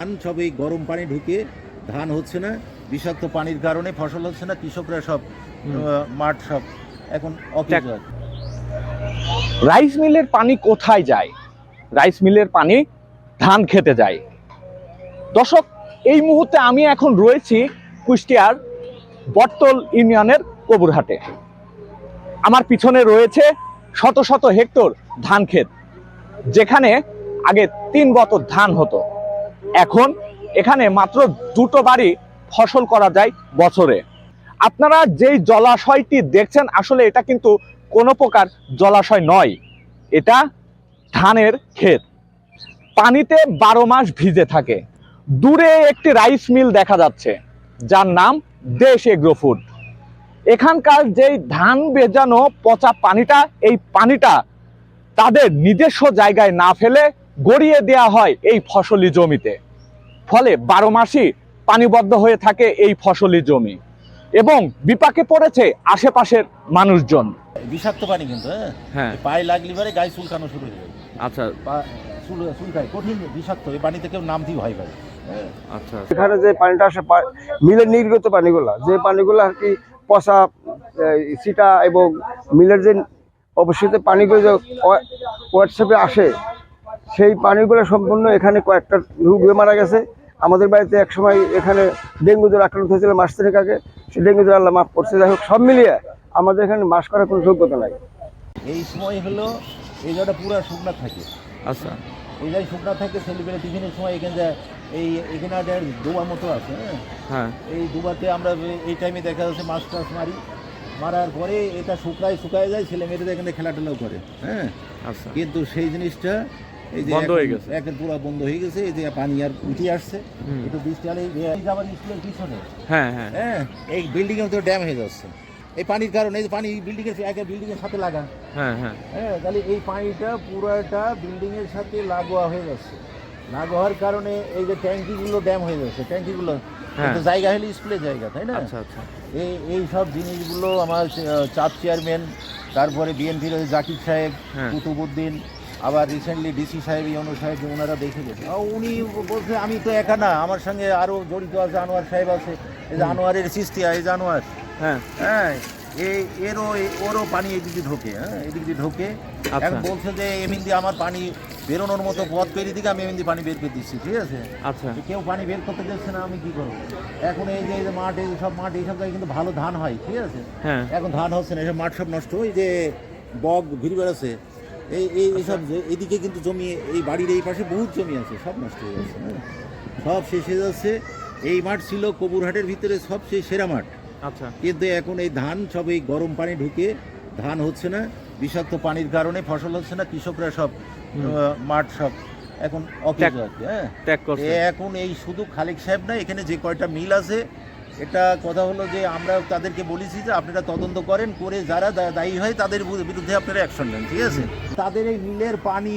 ধান সব এই গরম পানি ঢুকে ধান হচ্ছে না, বিষাক্ত পানির কারণে ফসল হচ্ছে না, কৃষকরা সব মাঠ সব এখন অকেজ। রাইস মিলের পানি কোথায় যায়? রাইস মিলের পানি ধান খেতে যায়। দর্শক, এই মুহূর্তে আমি এখন রয়েছি কুষ্টিয়ার বটতল ইউনিয়নের কবুরহাটে। আমার পিছনে রয়েছে শত শত হেক্টর ধান ক্ষেত, যেখানে আগে 3 বছর ধান হতো। এখন এখানে মাত্র 2টো বাড়ি ফসল করা যায় বছরে। আপনারা যেই জলাশয়টি দেখছেন, আসলে এটা কিন্তু কোনো প্রকার জলাশয় নয়, এটা ধানের ক্ষেত। পানিতে 12 মাস ভিজে থাকে। দূরে একটি রাইস মিল দেখা যাচ্ছে, যার নাম দেশ এগ্রো ফুড। এখানকার যেই ধান ভেজানো পচা পানিটা, এই পানিটা তাদের নিজস্ব জায়গায় না ফেলে গড়িয়ে দেওয়া হয় এই ফসলি জমিতে। ফলে 12 মাসই পানিবদ্ধ হয়ে থাকে এই ফসলি জমি, এবং বিপাকে পড়েছে আশেপাশের মানুষজন। বিষাক্ত পানি কিন্তু হ্যাঁ, পায়ে লাগলি পরে গায়ে চুলকানো শুরু হয়ে যায়। আচ্ছা, চুলকায়, কঠিন বিষাক্ত। এই পানিতে কেউ নামতেই ভয় পায়। আচ্ছা। এখানে যে পানিটা আসে মিলের নির্গত পানিগুলা, যে পানিগুলো আর কি পচা সিটা, এবং মিলের যে অবশ্যই পানিগুলো যে হোয়াটসঅ্যাপে আসে, সেই পানিগুলো সম্পূর্ণ এখানে কয়েকটা রোগে মারা গেছে। আমাদের বাড়িতে এক সময় এখানে ডেঙ্গু জ্বর আক্রান্ত হয়েছিল মাস 3 আগে। সেই ডেঙ্গু জ্বর আল্লাহ মাফ করছে। যাই হোক, সব মিলিয়ে আমাদের এখানে মাস করার কোনো যোগ্যতা নাই। এই সময় হলো এই জায়গাটা পুরো শুকনা থাকে। আচ্ছা, এই জায়গায় শুকনা থাকে, ছেলেপেলে টিফিনের সময় এখানে যায়। এখানে একটা ডোবার মতো আছে। হ্যাঁ, এই ডোবাতে আমরা এই টাইমে দেখা যাচ্ছে মাছ টাছ মারার পরে এটা শুকায় যায়, ছেলে মেয়েদের এখানে খেলাটেলাও করে। হ্যাঁ, আচ্ছা। কিন্তু সেই জিনিসটা এই যে বন্ধ হয়ে গেছে, একের পুরো বন্ধ হয়ে গেছে। এই যে পানি আর উঠে আসছে, একটু বৃষ্টি হলে যাবার স্কুলের পিছনে হ্যাঁ হ্যাঁ হ্যাঁ এই বিল্ডিং এর তো ড্যাম হয়ে যাচ্ছে এই পানির কারণে। এই পানি বিল্ডিং এর সাথে লাগা। হ্যাঁ হ্যাঁ হ্যাঁ, তাহলে এই পানিটা পুরোটা বিল্ডিং এর সাথে লাগোয়া হয়ে যাচ্ছে। লাগোয়ার কারণে এই যে ট্যাঙ্কিগুলো ড্যাম হয়ে যাচ্ছে। ট্যাঙ্কিগুলো কিন্তু জায়গা হলে স্কুলের জায়গা, তাই না? আচ্ছা আচ্ছা। এই সব জিনিসগুলো আমার চাপ চেয়ারম্যান, তারপরে বিএনপির জাকির সাহেব, কুতুবুদ্দিন, আবার রিসেন্টলি ডিসি সাহেব, ইউনূস সাহেব, ওনারা দেখে গেছে। উনি বলছে আমি তো একা না, আমার সঙ্গে আরও জড়িত আছে, আনোয়ার সাহেব আছে। এই যে আনোয়ারের সৃষ্টি, এই যে আনোয়ার, হ্যাঁ হ্যাঁ, ওরও পানি এদিক দিয়ে ঢোকে। হ্যাঁ, এদিক দিয়ে ঢোকে। এখন বলছে যে এমনি আমার পানি বেরোনোর মতো পথ পেরিয়ে দিকে আমি এমনি পানি বের করে দিচ্ছি, ঠিক আছে? আচ্ছা। কেউ পানি বের করতে দিচ্ছে না, আমি কি করবো? এখন এই যে মাঠ, এইসব জায়গায় কিন্তু ভালো ধান হয়, ঠিক আছে? হ্যাঁ, এখন ধান হচ্ছে না, এসব মাঠ সব নষ্ট। ওই যে বগ ঘুরে বেড়াচ্ছে, এইসব এদিকে কিন্তু জমি, এই বাড়ির এই পাশে বহুত জমি আছে, সব নষ্ট হয়ে যাচ্ছে। হ্যাঁ, সব শেষ হয়ে যাচ্ছে। এই মাঠ ছিল কবুরহাটের ভিতরে সবচেয়ে সেরা মাঠ। আচ্ছা, কিন্তু এখন এই ধান সব এই গরম পানি ঢুকে ধান হচ্ছে না, বিষাক্ত পানির কারণে ফসল হচ্ছে না, কৃষকরা সব মাঠ সব এখন অকেজ আছে। হ্যাঁ, এখন এই শুধু খালেক সাহেব না, এখানে যে কয়টা মিল আছে, এটা কথা হলো যে আমরা তাদেরকে বলেছি যে আপনারা তদন্ত করেন, করে যারা দায়ী হয় তাদের বিরুদ্ধে আপনারা অ্যাকশন নেন, ঠিক আছে? তাদের এই মিলের পানি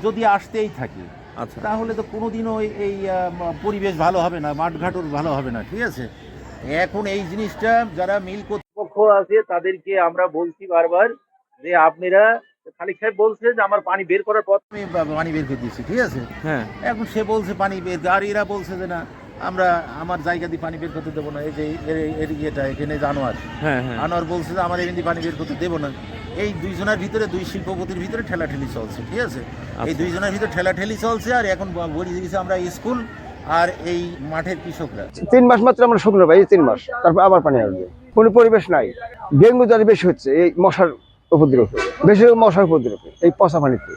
যদি আসতেই থাকে, আচ্ছা, তাহলে তো কোনোদিনও এই পরিবেশ ভালো হবে না, মাঠঘাটও ভালো হবে না, ঠিক আছে? এখন এই জিনিসটা যারা মিল কর্তৃপক্ষ আছে তাদেরকে আমরা বলছি বারবার যে আপনারা, খালিক সাহেব বলছে যে আমার পানি বের করার পর আমি পানি বের করে দিচ্ছি, ঠিক আছে? হ্যাঁ, এখন সে বলছে পানি বের, আর এরা বলছে যে না, আমরা আমার জায়গা দিয়ে পানি বের করতে দেবো না। এই যে এটা এখানে জানোয়ার, হ্যাঁ হ্যাঁ, আনোয়ার বলছে যে আমার এমনি পানি বের করতে দেবো না। এই দুইজনের ভিতরে, দুই শিল্পপতির ভিতরে ঠেলাঠেলি চলছে, ঠিক আছে? এই দুইজনের ভিতরে ঠেলাঠেলি চলছে। আর এখন বলিয়ে দিয়েছে আমরা স্কুল আর এই মাঠের কৃষকরা। 3 মাস মাত্র আমরা শুকনো পাই, 3 মাস, তারপর আবার পানি আসবে। কোনো পরিবেশ নাই। ডেঙ্গু জ্বর বেশি হচ্ছে এই মশার উপদ্রবে, বেশি মশার উপদ্রবে, এই পচা পানিতে।